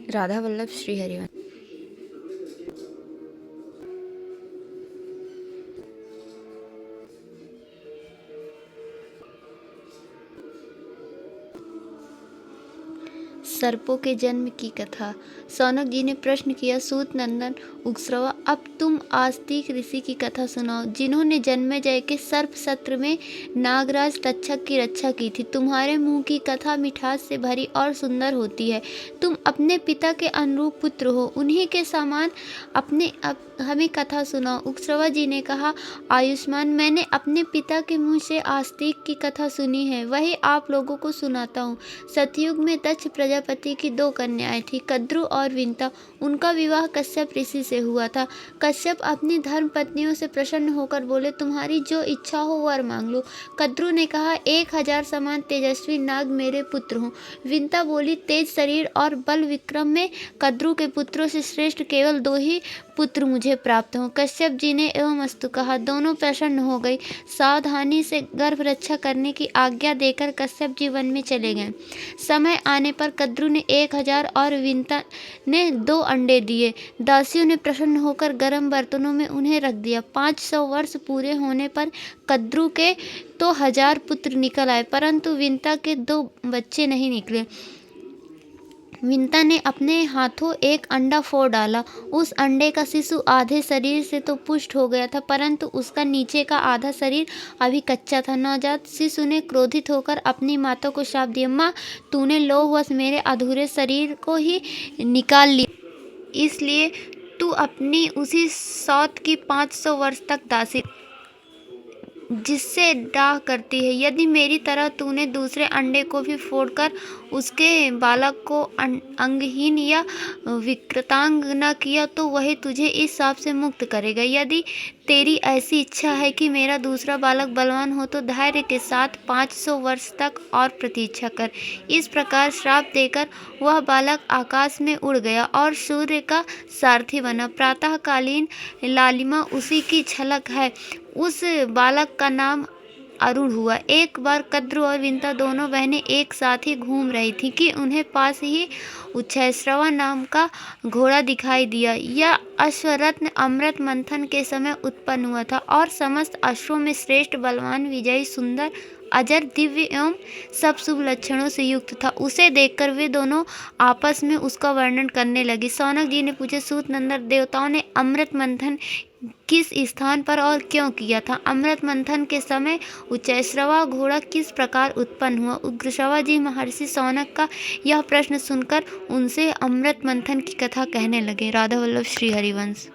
राधा वल्लभ श्री हरिवंश। सर्पों के जन्म की कथा। सौनक जी ने प्रश्न किया, सूत नंदन उग्रश्रवा, अब तुम आस्तिक ऋषि की कथा सुनाओ, जिन्होंने जन्मेजय के सर्प सत्र में नागराज तक्षक की रक्षा की थी। तुम्हारे मुंह की कथा मिठास से भरी और सुंदर होती है। तुम अपने पिता के अनुरूप पुत्र हो, उन्हीं के समान हमें कथा सुनाओ। उग्रश्रवा जी ने कहा, आयुष्मान, मैंने अपने पिता के मुंह से आस्तिक की कथा सुनी है, वही आप लोगों को सुनाता हूँ। सतयुग में दक्ष प्रजापति की 2 कन्याएं थी, कद्रु और विंता। उनका विवाह कश्यप ऋषि से हुआ था। कश्यप अपनी धर्म पत्नियों से प्रसन्न होकर बोले, तुम्हारी जो इच्छा हो वर मांग लो। कद्रु ने कहा, 1000 समान तेजस्वी नाग मेरे पुत्र हों। विंता बोली, तेज शरीर और बल विक्रम में कद्रु के पुत्रों से श्रेष्ठ केवल 2 ही पुत्र मुझे प्राप्त हों। कश्यप जी ने एवं अस्तु कहा। दोनों प्रसन्न हो गई। सावधानी से गर्भ रक्षा करने की आज्ञा देकर कश्यप जी वन में चले गए। समय आने पर कद्रु ने 1000 और विंता ने 2 अंडे दिए। दासियों ने प्रसन्न होकर गर्म बर्तनों में उन्हें रख दिया। 500 वर्ष पूरे होने पर कद्रु के तो 1000 पुत्र निकल आए, परंतु विंता के 2 बच्चे नहीं निकले। विंता ने अपने हाथों एक अंडा फोड़ डाला। उस अंडे का शिशु आधे शरीर से तो पुष्ट हो गया था, परंतु उसका नीचे का आधा शरीर अभी कच्चा था। नवजात शिशु ने क्रोधित होकर अपनी माता को शाप दिया, माँ, तूने लोभवश मेरे अधूरे शरीर को ही निकाल लिया, इसलिए तू अपनी उसी सौत की 500 वर्ष तक दासी जिससे डाह करती है। यदि मेरी तरह तूने दूसरे अंडे को भी फोड़कर उसके बालक को अंगहीन या विकृतांग न किया तो वही तुझे इस शाप से मुक्त करेगा। यदि तेरी ऐसी इच्छा है कि मेरा दूसरा बालक बलवान हो तो धैर्य के साथ 500 वर्ष तक और प्रतीक्षा कर। इस प्रकार श्राप देकर वह बालक आकाश में उड़ गया और सूर्य का सारथी बना। प्रातःकालीन लालिमा उसी की झलक है। उस बालक का नाम अरुण हुआ। एक बार कद्रु और विंता दोनों बहनें एक साथ ही घूम रही थीं कि उन्हें पास ही उच्छैश्रवा नाम का घोड़ा दिखाई दिया। यह अश्वरत्न अमृत मंथन के समय उत्पन्न हुआ था और समस्त अश्वों में श्रेष्ठ, बलवान, विजयी, सुंदर, अजर, दिव्य एवं सब शुभ लक्षणों से युक्त था। उसे देखकर वे दोनों आपस में उसका वर्णन करने लगी। सौनक जी ने पूछा, सूत नंदन, देवताओं ने अमृत मंथन किस स्थान पर और क्यों किया था? अमृत मंथन के समय उच्चैश्रवा घोड़ा किस प्रकार उत्पन्न हुआ? उग्रश्रवा जी महर्षि सौनक का यह प्रश्न सुनकर उनसे अमृत मंथन की कथा कहने लगे। राधा वल्लभ श्री हरिवंश।